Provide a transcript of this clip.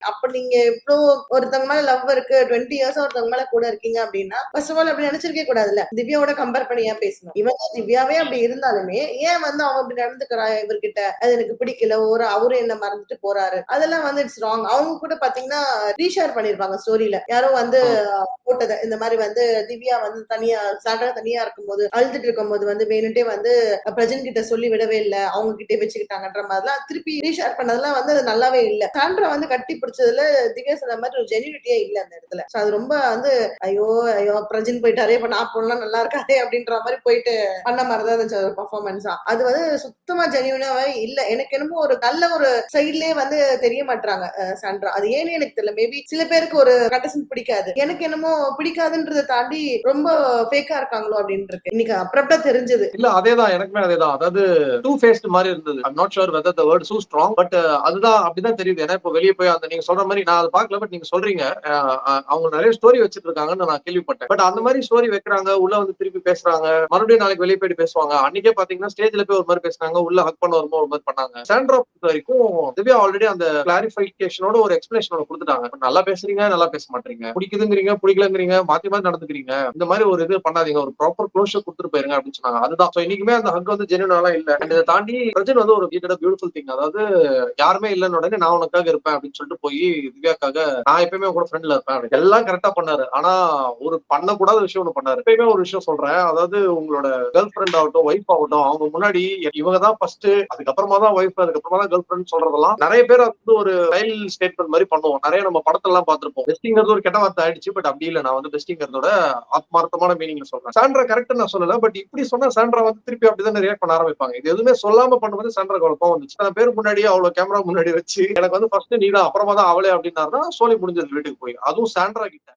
அப்ப நீங்க இவ்ளோ ஒருத்தவங்க மேல லவ் இருக்கு 20 இயர்ஸ் ஒருத்தவங்க மேல கூட இருக்கீங்க அப்படின்னா ஃபர்ஸ்ட் ஆஃப் ஆல் அப்படி நினைச்சிருக்கே கூடாதுல்ல. திவ்யாவோட கம்பேர் பண்ணி ஏன் பேசணும்? இவன் திவ்யாவே அப்படி இருந்தாலுமே ஏன் வந்து அவன் இப்படி நடந்துக்கிறா இவர்கிட்ட? அது எனக்கு பிடிக்கல. அவரு என்ன மறந்துட்டு போறாரு. அதெல்லாம் வந்து இட்ஸ் ராங். அவங்க கூட பாத்தீங்கன்னா ரீஷேர் பண்ணிருப்பாங்க ஸ்டோரியில. யாரோ வந்து போட்டத இந்த மாதிரி வந்து திவ்யா வந்து தனியா சாண்டா தனியா இருக்கும்போது அழுதுட்டு இருக்கும்போது வந்து வேணுட்டே வந்து பிரஜன் கிட்ட சொல்லி விடவே இல்ல. அவங்க கிட்டே வச்சுக்கிட்டாங்கன்ற மாதிரிலாம் திருப்பி ரீஷேர் பண்ணதெல்லாம் வந்து அது நல்லாவே இல்ல. சாண்ட்ரா வந்து கட்டி பிடிச்சதுல திவ்யா சொன்ன மாதிரி ஒரு ஜெனியூனிட்டியே இல்ல அந்த இடத்துல. அது ரொம்ப வந்து ஐயோ ஐயோ பிரஜன் போயிட்டாரே இப்ப நான் போனா நல்லா இருக்காதே அப்படின்ற மாதிரி போயிட்டு பண்ண மாதிரிதான் இருந்துச்சு ஒரு பர்ஃபார்மன்ஸா. அது வந்து சுத்தமா ஜெனியூனாவே இல்ல. எனக்கு என்னமோ ஒரு நல்ல ஒரு சைட்லயே வந்து தெரிய மாட்டாங்க சாண்ட்ரா. அது ஏன்னு எனக்கு தெரியல. மேபி சில பேருக்கு ஒரு கண்டஸ்டன்ட் பிடிக்காது. எனக்கு என்னமோ பிடிக்காதுன்றதை தாண்டி ரொம்ப ஃபேக்கா இருக்காங்களோ அப்படின்னு இருக்கு. இன்னைக்கு அப்புறம் தெரிஞ்சது. இல்ல அதேதான் எனக்குமே அதேதான். அதாவது டூ ஃபேஸ்ட் மாதிரி இருந்தது. I'm not sure whether the word so strong. But அதுதான் அப்படிதான் தெரியுது. ஏன்னா இப்போ வெளியே போய் அந்த நீங்க சொல்ற மாதிரி நான் அதை பார்க்கல. பட் நீங்க சொல்றீங்க அவங்க நிறைய ஸ்டோரி வச்சிட்டு இருக்காங்கன்னு நான் கேள்விப்பட்டேன். பட் அந்த மாதிரி ஸ்டோரி வைக்கிறாங்க, உள்ள வந்து திருப்பி பேசுறாங்க, மறுபடியும் நாளைக்கு வெளியே போயிட்டு பேசுவாங்க. அன்னைக்கே பாத்தீங்கன்னா ஸ்டேஜ்ல போய் ஒரு மாதிரி பேசுனாங்க, உள்ள ஹக் பண்ண வரும்போது ஒரு மாதிரி பண்ணாங்க. சாண்ட்ரா பொறுத்த வரைக்கும் திவ்யா ஆல்ரெடி அந்த கிளாரிபிகேஷனோட ஒரு எக்ஸ்பிளேஷனோட கொடுத்துட்டாங்க. நல்லா பேசுறீங்க, நல்லா பேச மாட்டீங்க, பிடிக்குதுங்கிறீங்க, பிடிக்கலங்கிறீங்க, மாத்தி மாத்தி நடந்துக்கிறீங்க, இந்த மாதிரி ஒரு இது பண்ணாதீங்க, ஒரு ப்ராப்பர் க்ளோஷர் கொடுத்துட்டு போயிருங்க அப்படின்னு சொன்னாங்க. அதுதான் இன்னைக்குமே அந்த ஹக் வந்து ஜென்யூனாலாம் இல்ல. அண்ட் இதை தாண்டி பிரஜன் வந்து ஒரு பியூட்டிஃபுல் திங். அதாவது யாருமே இல்லைன்னு உடனே நான் உனக்காக இருப்பேன் அப்படின்னு சொல்லிட்டு போய் திவ்யாக்காக நான் எப்பயுமே கூட ஃப்ரெண்ட்ல இருப்பேன் எல்லாம் கரெக்டா பண்ணாரு. ஆனா ஒரு பண்ணக்கூடாத விஷயம் ஒண்ணு பண்ணாரு. எப்பயுமே ஒரு விஷயம் சொல்றேன், அதாவது உங்களோட கேர்ள் ஃப்ரெண்ட் ஆகட்டும், ஒய்ஃப் ஆகட்டும், அவங்க முன்னாடி இவங்க தான் ஃபர்ஸ்ட், அதுக்கப்புறமா தான் ஒய்ஃப், அதுக்கப்புறமா தான் கேர்ள் ஃப்ரெண்ட் சொல்றதெல்லாம் நிறைய பேர் வந்து ஒரு ஸ்டைல் ஸ்டேட்மெண்ட் மாதிரி பண்ணுவோம். நிறைய நம்ம படத்துல எல்லாம் பார்த்திருப்போம். பெஸ்டிங்கிறது ஒரு கெட்ட வார்த்தை ஆயிடுச்சு. பட் அப்படி இல்லை. நான் வந்து பெஸ்டிங்கிறதோட ஆத்மார்த்தமான மீனிங்ல சொல்றேன். சாண்ட்ரா கரெக்ட் நான் சொல்லல. பட் இப்படி சொன்னா சாண்ட்ரா வந்து திருப்பி அப்படிதான் ரியாக்ட் பண்ண ஆரம்பிப்பாங்க. இது எதுவுமே சொல்லாம பண்ணும்போது சாண்ட்ரா குழப்பம் வந்துச்சு. சில பேர் முன்னாடியே அவ்வளவு கேமரா முன்னாடி வச்சு எனக்கு வந்து ஃபர்ஸ்ட் நீ தான் அப்புறமா தான் அவளே அப்படின்னாருன்னா சோலி முடிஞ்சது வீட்டுக்கு போய். அதுவும் சாண்ட்ரா கிட்ட